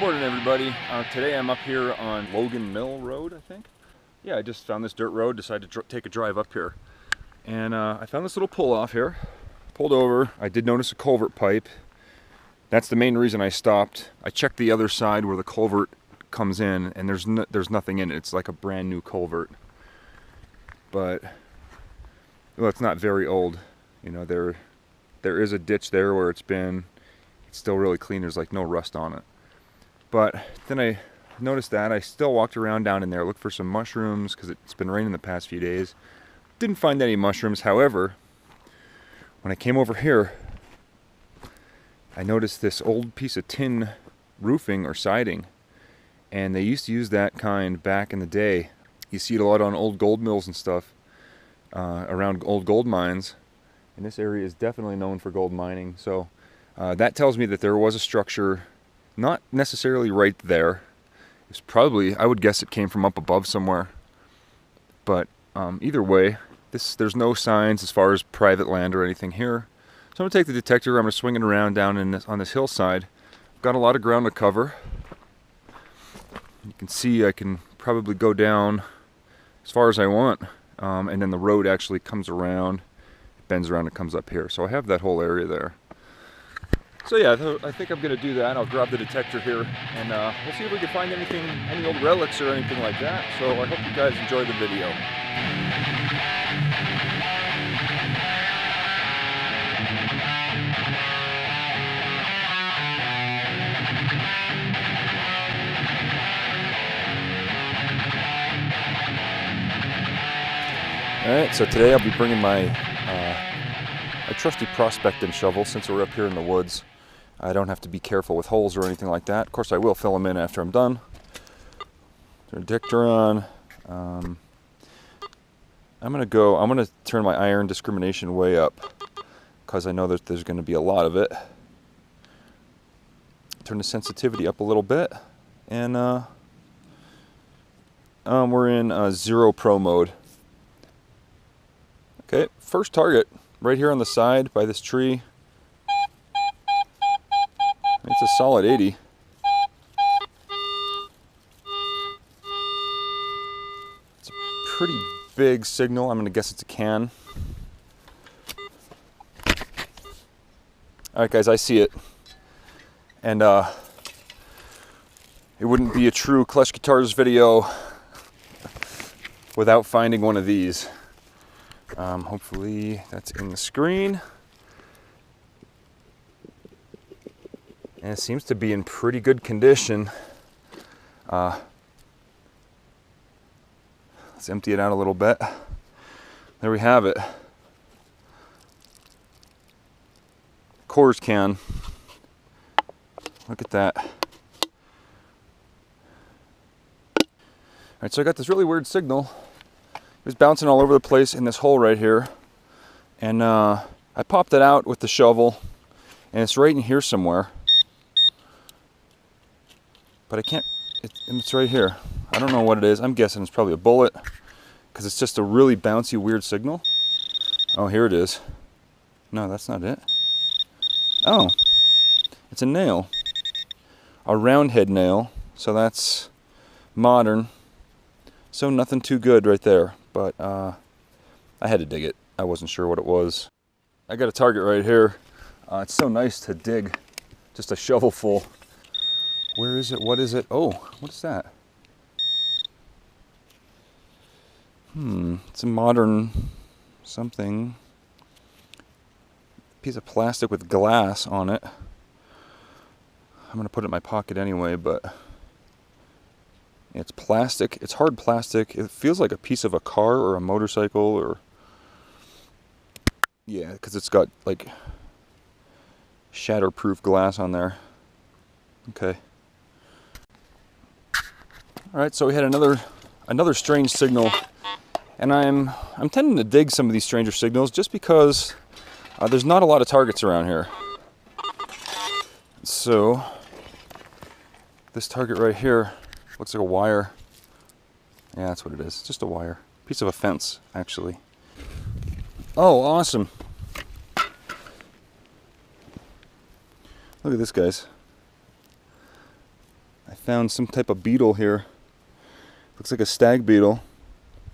morning, everybody. Today I'm up here on Logan Mill Road, I think. Yeah, I just found this dirt road, decided to take a drive up here. And I found this little pull-off here. Pulled over. I did notice a culvert pipe. That's the main reason I stopped. I checked the other side where the culvert comes in, and there's nothing in it. It's like a brand new culvert. But, well, it's not very old. You know, there is a ditch there where it's still really clean. There's like no rust on it. But then I noticed that. I still walked around down in there, looked for some mushrooms because it's been raining the past few days. Didn't find any mushrooms. However, when I came over here, I noticed this old piece of tin roofing or siding. And they used to use that kind back in the day. You see it a lot on old gold mills and stuff, around old gold mines. And this area is definitely known for gold mining. So that tells me that there was a structure, not necessarily right there. It's probably, I would guess it came from up above somewhere. But either way, there's no signs as far as private land or anything here. So I'm going to take the detector, I'm going to swing it around down on this hillside. I've got a lot of ground to cover. You can see I can probably go down as far as I want. And then the road actually comes around, bends around and comes up here. So I have that whole area there. So yeah, I think I'm going to do that. I'll grab the detector here and we'll see if we can find anything, any old relics or anything like that. So I hope you guys enjoy the video. Alright, so today I'll be bringing my trusty prospecting shovel. Since we're up here in the woods, I don't have to be careful with holes or anything like that. Of course, I will fill them in after I'm done. Turn detector on. I'm gonna turn my iron discrimination way up because I know that there's going to be a lot of it. Turn the sensitivity up a little bit, and we're in 0 Pro mode. Okay, first target right here on the side by this tree. It's a solid 80. It's a pretty big signal. I'm going to guess it's a can. Alright guys, I see it. And it wouldn't be a true Klesh Guitars video without finding one of these. Hopefully that's in the screen. And it seems to be in pretty good condition. Let's empty it out a little bit. There we have it. Coors can. Look at that. Alright, so I got this really weird signal. It was bouncing all over the place in this hole right here. And I popped it out with the shovel. And it's right in here somewhere. But I can't, it's right here. I don't know what it is. I'm guessing it's probably a bullet. Because it's just a really bouncy, weird signal. Oh, here it is. No, that's not it. Oh, it's a nail. A round head nail. So that's modern. So nothing too good right there. But I had to dig it. I wasn't sure what it was. I got a target right here. It's so nice to dig. Just a shovel full. Where is it? What is it? Oh, what is that? It's a modern something. Piece of plastic with glass on it. I'm going to put it in my pocket anyway, but it's plastic. It's hard plastic. It feels like a piece of a car or a motorcycle or... Yeah, because it's got like shatterproof glass on there. Okay. Alright, so we had another strange signal. And I'm tending to dig some of these stranger signals just because there's not a lot of targets around here. So this target right here looks like a wire. Yeah, that's what it is. It's just a wire. Piece of a fence, actually. Oh, awesome. Look at this, guys. found some type of beetle here. Looks like a stag beetle.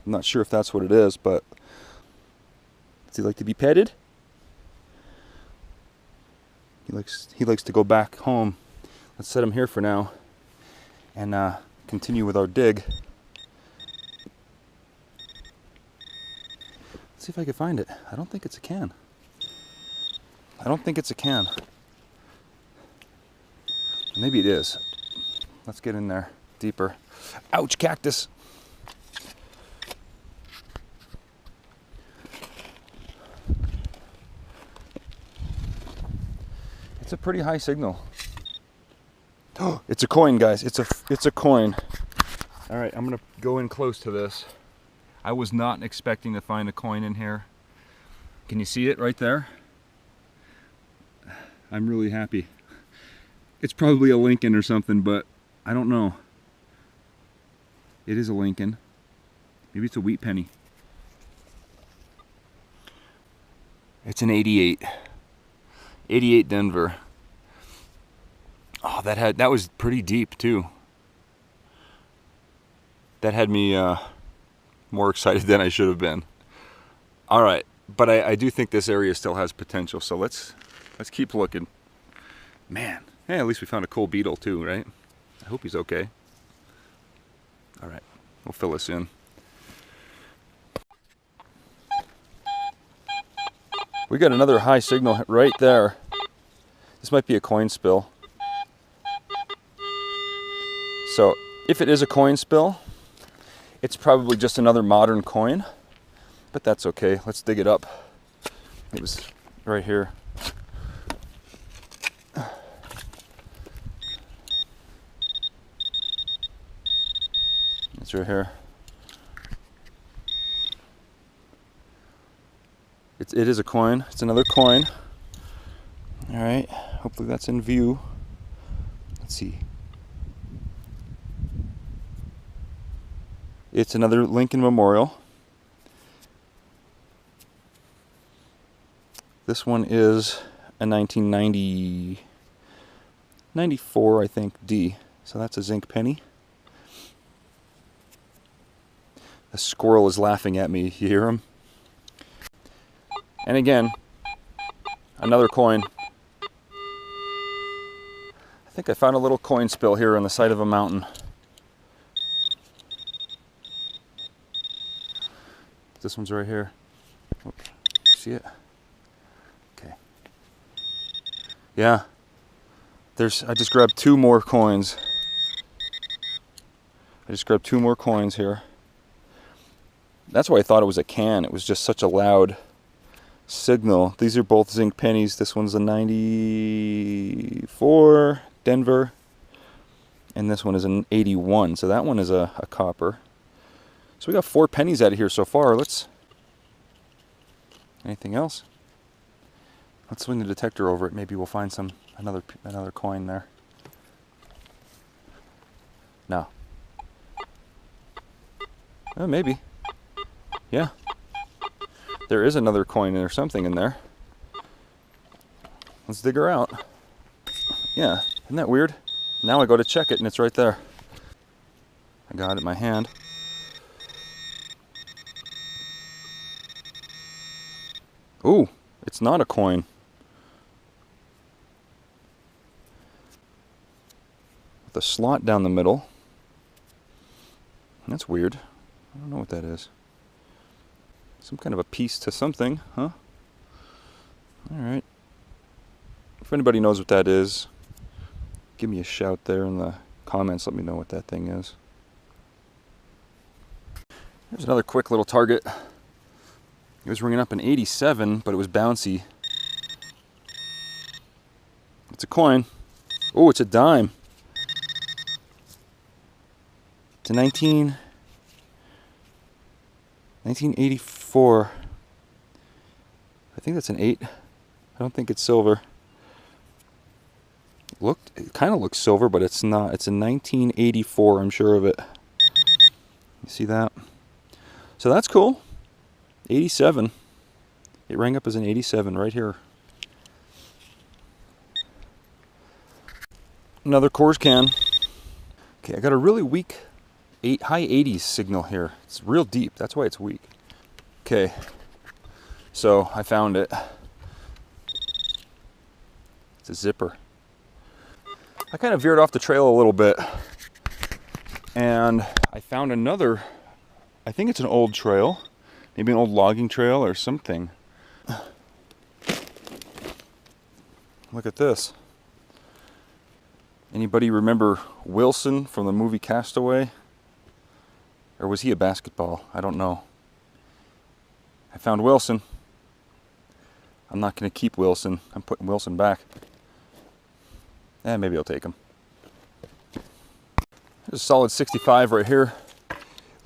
I'm not sure if that's what it is, but does he like to be petted? He likes to go back home. Let's set him here for now and continue with our dig. Let's see if I can find it. I don't think it's a can. I don't think it's a can. Maybe it is. Let's get in there deeper. Ouch, cactus. It's a pretty high signal. Oh, it's a coin, guys. It's a coin. All right, I'm gonna go in close to this. I was not expecting to find a coin in here. Can you see it right there? I'm really happy. It's probably a Lincoln or something, but I don't know. It is a Lincoln. Maybe it's a wheat penny. It's an 88. 88 Denver. Oh, that was pretty deep too. That had me more excited than I should have been. All right, but I do think this area still has potential, so let's keep looking. Man, hey, at least we found a cool beetle too, right? I hope he's okay. All right, we'll fill this in. We got another high signal right there. This might be a coin spill. So if it is a coin spill, it's probably just another modern coin, but that's okay. Let's dig it up. It was right here. It's right here. It is a coin. It's another coin. All right. Hopefully that's in view. Let's see. It's another Lincoln Memorial. This one is a 94, I think, D. So that's a zinc penny. The squirrel is laughing at me. You hear him? And again, another coin. I think I found a little coin spill here on the side of a mountain. This one's right here. Oops. See it? Okay. Yeah. I just grabbed two more coins. I just grabbed two more coins here. That's why I thought it was a can. It was just such a loud signal. These are both zinc pennies. This one's a 94 Denver, and this one is an 81. So that one is a copper. So we got 4 pennies out of here so far. Anything else? Let's swing the detector over it. Maybe we'll find another coin there. No. Oh, maybe. Yeah. There is another coin or something in there. Let's dig her out. Yeah, isn't that weird? Now I go to check it and it's right there. I got it in my hand. Ooh, it's not a coin. With a slot down the middle. That's weird. I don't know what that is. Some kind of a piece to something, huh? Alright. If anybody knows what that is, give me a shout there in the comments. Let me know what that thing is. Here's another quick little target. It was ringing up an 87, but it was bouncy. It's a coin. Oh, it's a dime. It's a 1984. I think that's an 8. I don't think it's silver. It kind of looks silver, but it's not. It's a 1984, I'm sure of it. You see that? So that's cool. 87. It rang up as an 87 right here. Another Coors can. Okay, I got a really weak high 80s signal here. It's real deep, that's why it's weak. Okay, so I found it. It's a zipper. I kind of veered off the trail a little bit, and I found another, I think it's an old trail, maybe an old logging trail or something. Look at this. Anybody remember Wilson from the movie Castaway? Or was he a basketball? I don't know. I found Wilson. I'm not going to keep Wilson. I'm putting Wilson back. Maybe I'll take him. There's a solid 65 right here.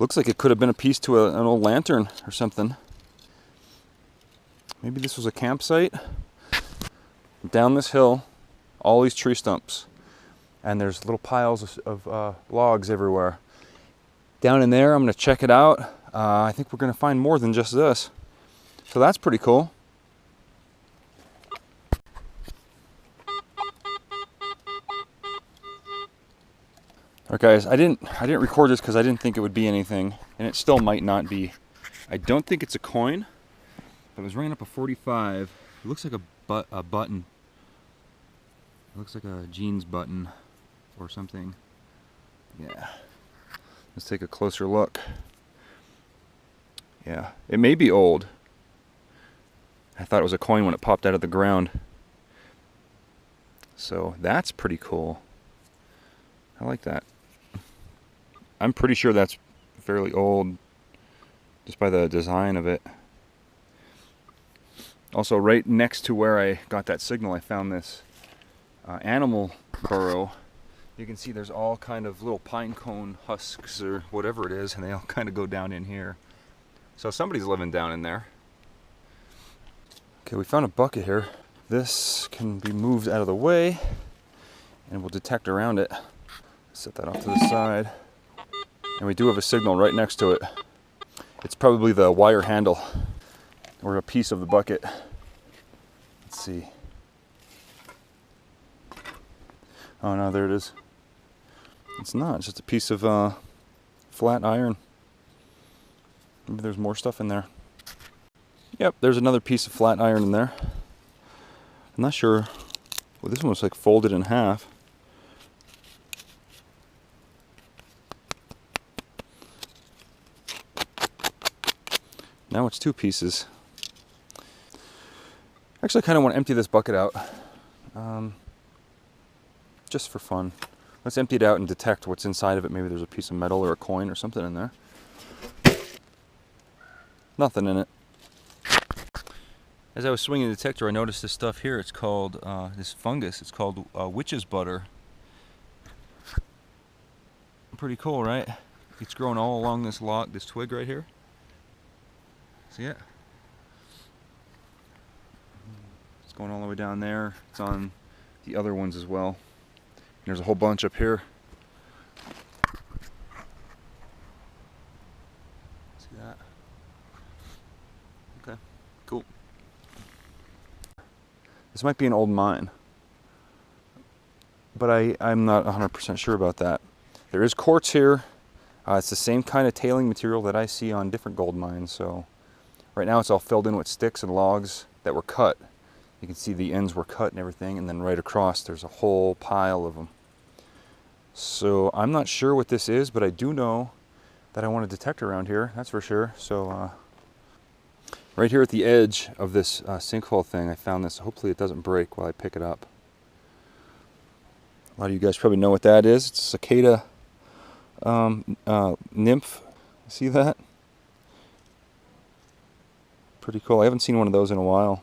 Looks like it could have been a piece to an old lantern or something. Maybe this was a campsite. Down this hill, all these tree stumps. And there's little piles of logs everywhere. Down in there, I'm going to check it out. I think we're going to find more than just this. So that's pretty cool. Alright guys, I didn't record this because I didn't think it would be anything, and it still might not be. I don't think it's a coin. It was ringing up a 45. It looks like a button. It looks like a jeans button or something. Yeah. Let's take a closer look. Yeah, it may be old. I thought it was a coin when it popped out of the ground. So that's pretty cool. I like that. I'm pretty sure that's fairly old just by the design of it. Also, right next to where I got that signal, I found this animal burrow. You can see there's all kind of little pine cone husks or whatever it is, and they all kind of go down in here. So somebody's living down in there. Okay, we found a bucket here. This can be moved out of the way, and we'll detect around it. Set that off to the side. And we do have a signal right next to it. It's probably the wire handle, or a piece of the bucket. Let's see. Oh no, there it is. It's not, it's just a piece of flat iron. Maybe there's more stuff in there. Yep, there's another piece of flat iron in there. I'm not sure. Well, this one was like folded in half. Now it's two pieces. Actually, I kind of want to empty this bucket out. Just for fun. Let's empty it out and detect what's inside of it. Maybe there's a piece of metal or a coin or something in there. Nothing in it. As I was swinging the detector, I noticed this stuff here. It's called, this fungus, it's called witch's butter. Pretty cool, right? It's growing all along this this twig right here. See it? It's going all the way down there. It's on the other ones as well. And there's a whole bunch up here. See that? Okay, cool. This might be an old mine, but I'm not 100% sure about that. There is quartz here. It's the same kind of tailing material that I see on different gold mines. So right now it's all filled in with sticks and logs that were cut. You can see the ends were cut and everything, and then right across there's a whole pile of them. So I'm not sure what this is, but I do know that I want a detector around here, that's for sure. So right here at the edge of this sinkhole thing, I found this. Hopefully it doesn't break while I pick it up. A lot of you guys probably know what that is. It's a cicada nymph. See that? Pretty cool. I haven't seen one of those in a while.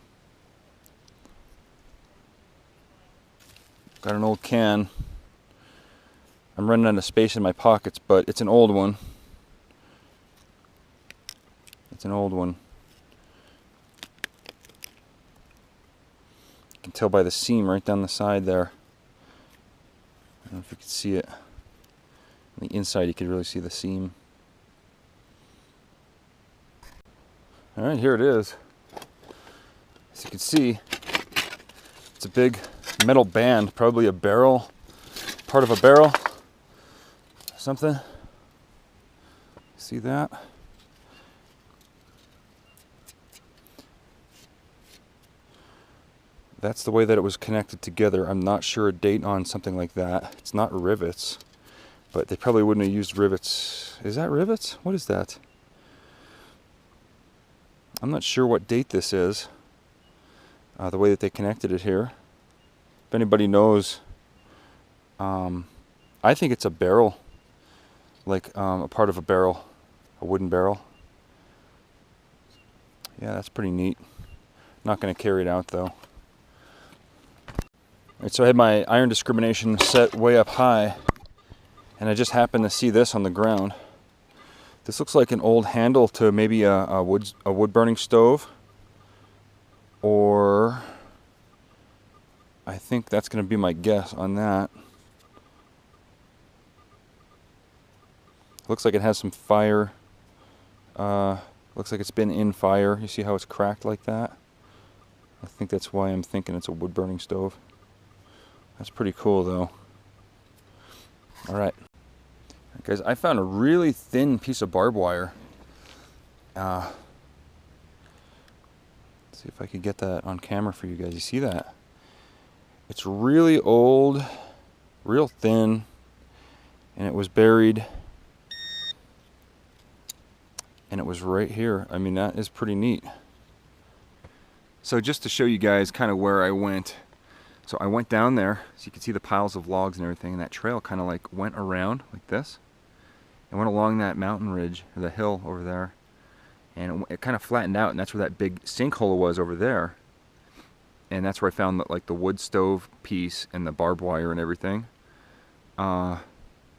Got an old can. I'm running out of space in my pockets, but it's an old one. It's an old one. You can tell by the seam right down the side there. I don't know if you can see it. On the inside you can really see the seam. Alright, here it is. As you can see, it's a big metal band, probably a barrel, part of a barrel. something. See that? That's the way that it was connected together. I'm not sure a date on something like that. It's not rivets, but they probably wouldn't have used rivets. Is that rivets? What is that? I'm not sure what date this is. The way that they connected it here. If anybody knows, I think it's a barrel, like a part of a barrel, a wooden barrel. Yeah, that's pretty neat. Not going to carry it out though. Alright, so I had my iron discrimination set way up high, and I just happened to see this on the ground. This looks like an old handle to maybe a wood burning stove, or I think that's going to be my guess on that. Looks like it has some fire. Looks like it's been in fire. You see how it's cracked like that? I think that's why I'm thinking it's a wood burning stove. That's pretty cool though. Alright. Guys, I found a really thin piece of barbed wire. Let's see if I could get that on camera for you guys. You see that? It's really old, real thin, and it was buried. And it was right here. I mean, that is pretty neat. So just to show you guys kind of where I went. So I went down there, so you can see the piles of logs and everything, and that trail kind of like went around like this. And went along that mountain ridge, or the hill over there. And it kind of flattened out, and that's where that big sinkhole was over there. And that's where I found like the wood stove piece and the barbed wire and everything. And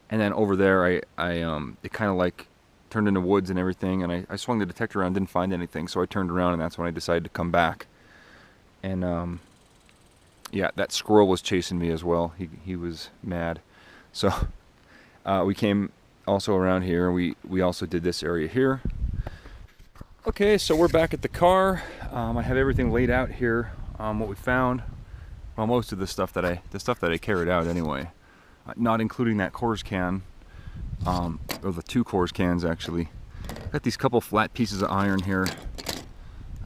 then over there, it kind of like turned into woods and everything, and I swung the detector around, didn't find anything, so I turned around, and that's when I decided to come back. And yeah, that squirrel was chasing me as well. He was mad. So we came also around here. We also did this area here. Okay, so we're back at the car. I have everything laid out here. What we found, well, most of the stuff that I carried out anyway, not including that Coors can, or the 2 Coors cans actually. Got these couple flat pieces of iron here.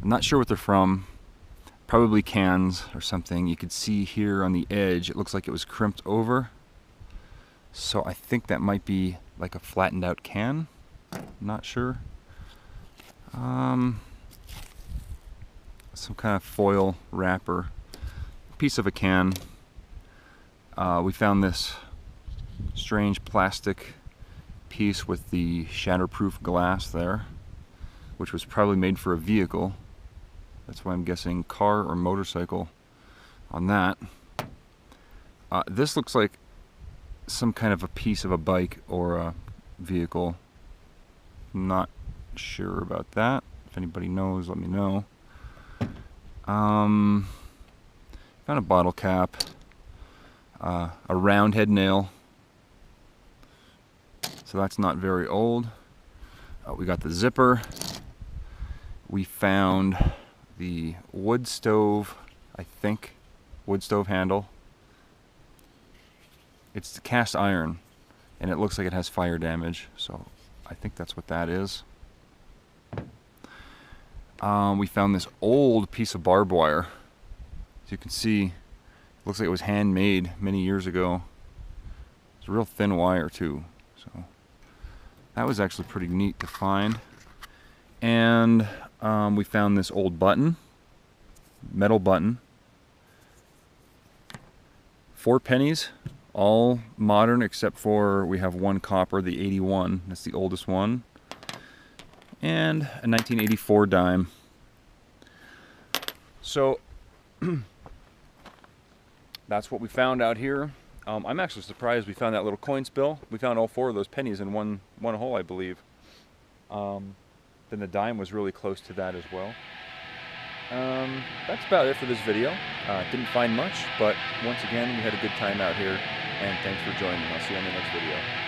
I'm not sure what they're from. Probably cans or something. You could see here on the edge, it looks like it was crimped over. So I think that might be like a flattened out can. Not sure. Some kind of foil wrapper. Piece of a can. We found this strange plastic piece with the shatterproof glass there, which was probably made for a vehicle. That's why I'm guessing car or motorcycle on that. This looks like some kind of a piece of a bike or a vehicle. Not sure about that. If anybody knows, let me know. Found a bottle cap, a round head nail. So that's not very old. We got the zipper. We found the wood stove, I think, wood stove handle. It's cast iron, and it looks like it has fire damage, so I think that's what that is. We found this old piece of barbed wire. As you can see, it looks like it was handmade many years ago. It's a real thin wire too, so that was actually pretty neat to find. And we found this old button, metal button, 4 pennies, all modern except for we have 1 copper, the 81, that's the oldest one, and a 1984 dime. So that's what we found out here. I'm actually surprised we found that little coin spill. We found all 4 of those pennies in one hole, I believe. Then the dime was really close to that as well. That's about it for this video. Didn't find much, but once again, we had a good time out here, and thanks for joining. I'll see you on the next video.